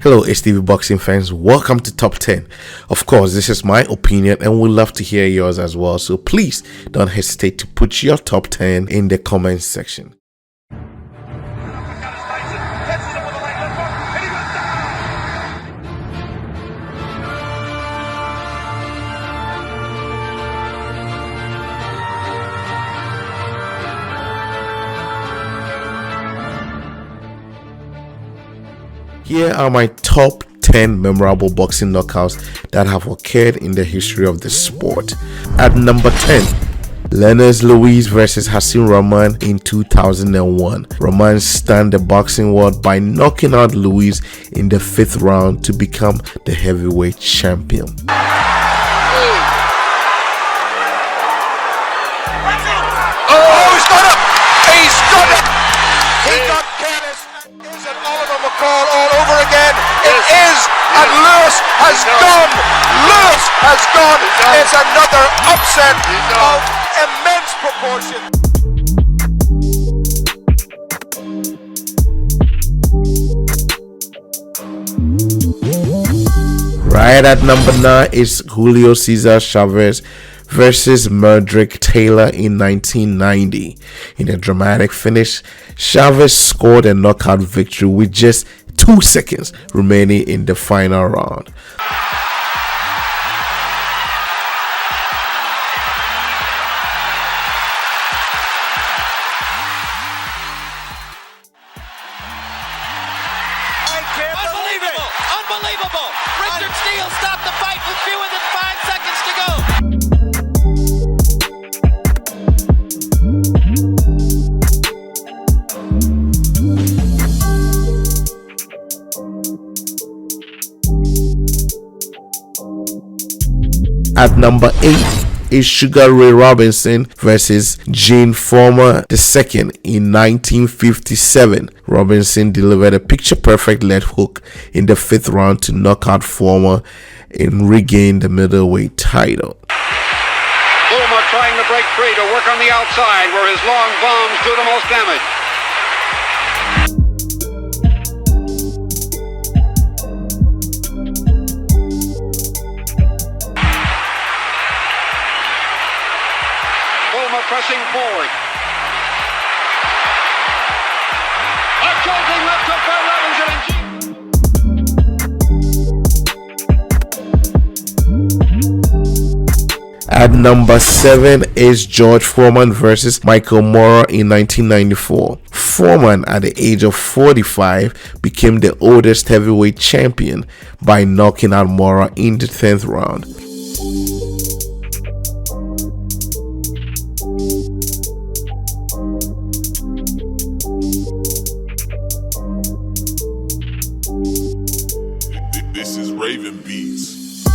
Hello, HTV Boxing fans. Welcome to Top 10. Of course, this is my opinion and we'd love to hear yours as well. So please don't hesitate to put your top 10 in the comments section. Here are my top 10 memorable boxing knockouts that have occurred in the history of the sport. At number 10, Lennox Lewis versus Hasim Rahman in 2001. Rahman stunned the boxing world by knocking out Lewis in the 5th round to become the heavyweight champion. Oh, he's got it! He's got it! He got careless. Is it Oliver McCall all over again? It is, and Lewis has gone. Lewis has gone. It's another upset of immense proportion. Right at number 9 is Julio Cesar Chavez versus Merdrick Taylor in 1990. In a dramatic finish, Chavez scored a knockout victory with just 2 seconds remaining in the final round. Unbelievable! Richard Steele stopped the fight with fewer than 5 seconds to go. At number 8 is Sugar Ray Robinson versus Gene Foreman II in 1957. Robinson delivered a picture-perfect left hook in the 5th round to knock out Foreman and regain the middleweight title. Foreman trying to break free to work on the outside where his long bombs do the most damage. Pressing forward. A choking left hook by Robinson. At number 7 is George Foreman versus Michael Moorer in 1994. Foreman, at the age of 45, became the oldest heavyweight champion by knocking out Moorer in the 10th round. This is Raven Beats.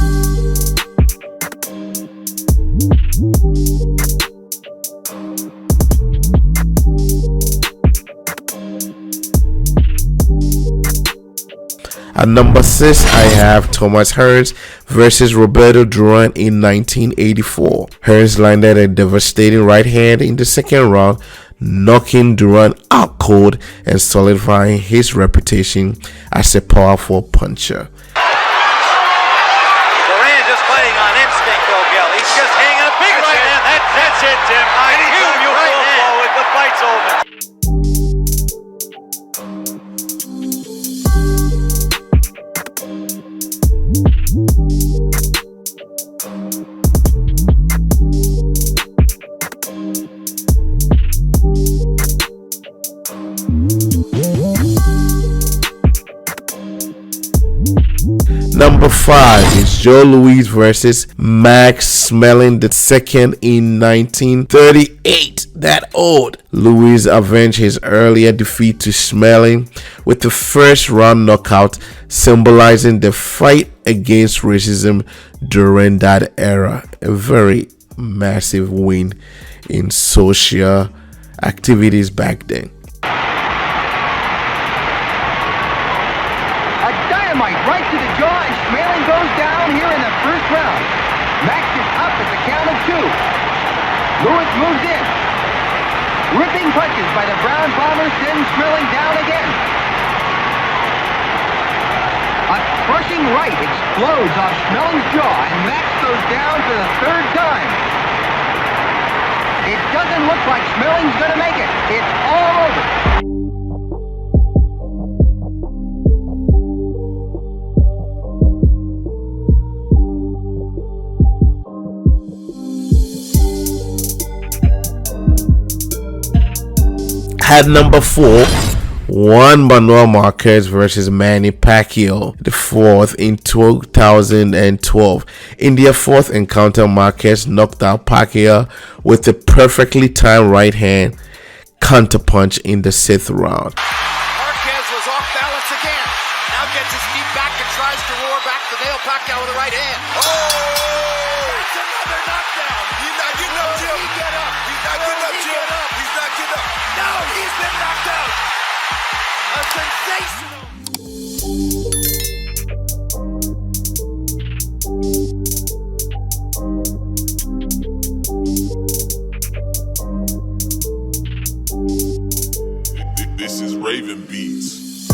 At number 6, I have Thomas Hearns versus Roberto Duran in 1984. Hearns landed a devastating right hand in the 2nd round, knocking Duran out cold and solidifying his reputation as a powerful puncher. Duran just playing on instinct, though, Gil. He's just hanging a big right hand. That's it, Tim. Anytime you fall forward, the fight's over. Number 5 is Joe Louis versus Max Schmeling II in 1938. That old. Louis avenged his earlier defeat to Schmeling with the 1st round knockout, symbolizing the fight against racism during that era. A very massive win in social activities back then. Right to the jaw, and Schmeling goes down here in the 1st round. Max is up at the count of 2. Lewis moves in. Ripping punches by the Brown Bomber send Schmeling down again. sweeping right explodes off Schmelling's jaw, and Max goes down for the third time. It doesn't look like Schmelling's going to make it. It's all over. At number 4, Juan Manuel Marquez versus Manny Pacquiao, the fourth in 2012. In their fourth encounter, Marquez knocked out Pacquiao with a perfectly timed right hand counterpunch in the 6th round. Marquez was off balance again. Now gets his feet back and tries to roar back to nail Pacquiao with the right hand. Oh! That's another knockdown. He's not getting up, Jim. Get up. He's not getting up, Jim. He's not getting up. No, he's been knocked out. A sensational. This is Raven Beats.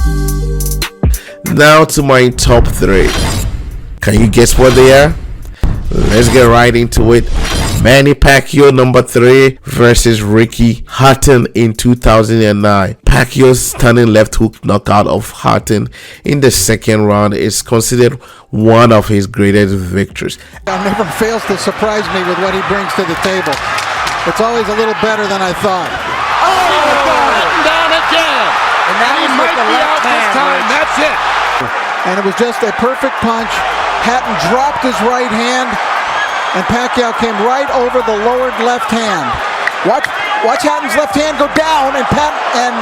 Now to my top 3. Can you guess what they are? Let's get right into it. Manny Pacquiao, number 3, versus Ricky Hatton in 2009. Pacquiao's stunning left hook knockout of Hatton in the 2nd round is considered one of his greatest victories. Never fails to surprise me with what he brings to the table. It's always a little better than I thought. Hatton down again. And that He was might with the be left out this hand, time. Rich. That's it. And it was just a perfect punch. Hatton dropped his right hand, and Pacquiao came right over the lowered left hand. Watch Hatton's left hand go down, and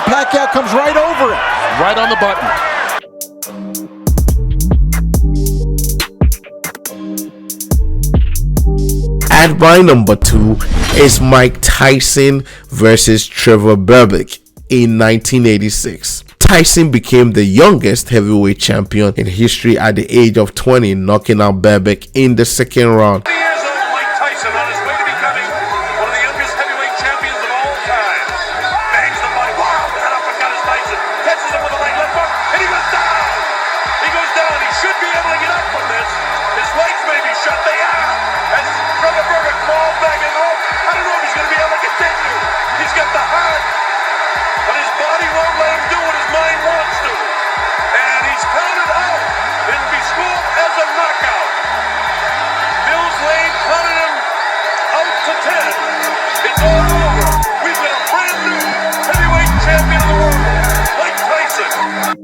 Pacquiao comes right over it. Right on the button. At my number 2 is Mike Tyson versus Trevor Berbick in 1986. Tyson became the youngest heavyweight champion in history at the age of 20, knocking out Berbick in the 2nd round. 20 years old Mike Tyson on his way to becoming one of the youngest heavyweight champions of all time. Bangs the body. Wow, that uppercut is Tyson. Catches him with a right left hook, and he goes down. He goes down. He should be able to get up from this. His legs may be shut. They are. As Trevor Berbick falls back in the rope, I don't know if he's going to be able to continue. He's got the heart, but his body won't let him do what his mind wants to. And he's counted out. It'll be scored as a knockout. Mills Lane counted him out to 10. It's all over. We've got a brand new heavyweight champion of the world, Mike Tyson.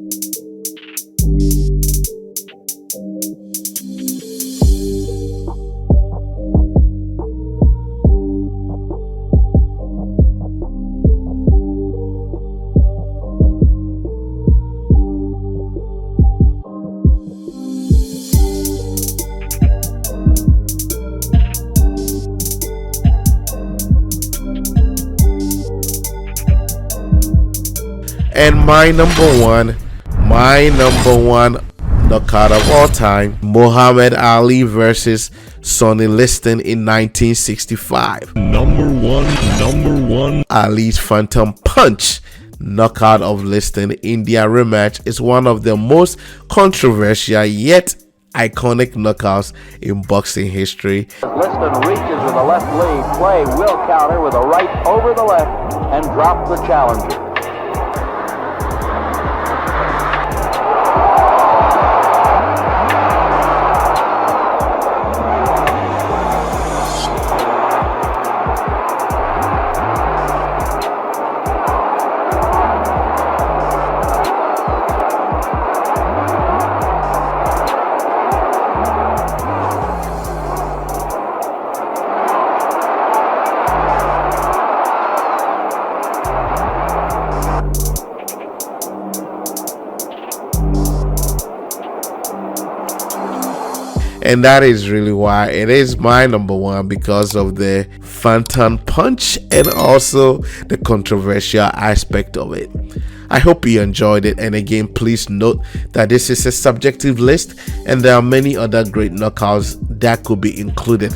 And my number one knockout of all time, Muhammad Ali versus Sonny Liston in 1965. Number one. Ali's Phantom Punch knockout of Liston in their rematch is one of the most controversial yet iconic knockouts in boxing history. Liston reaches with a left lead. Clay will counter with a right over the left and drop the challenger. And that is really why it is my number one, because of the Phantom Punch and also the controversial aspect of it. I hope you enjoyed it, and again, please note that this is a subjective list and there are many other great knockouts that could be included.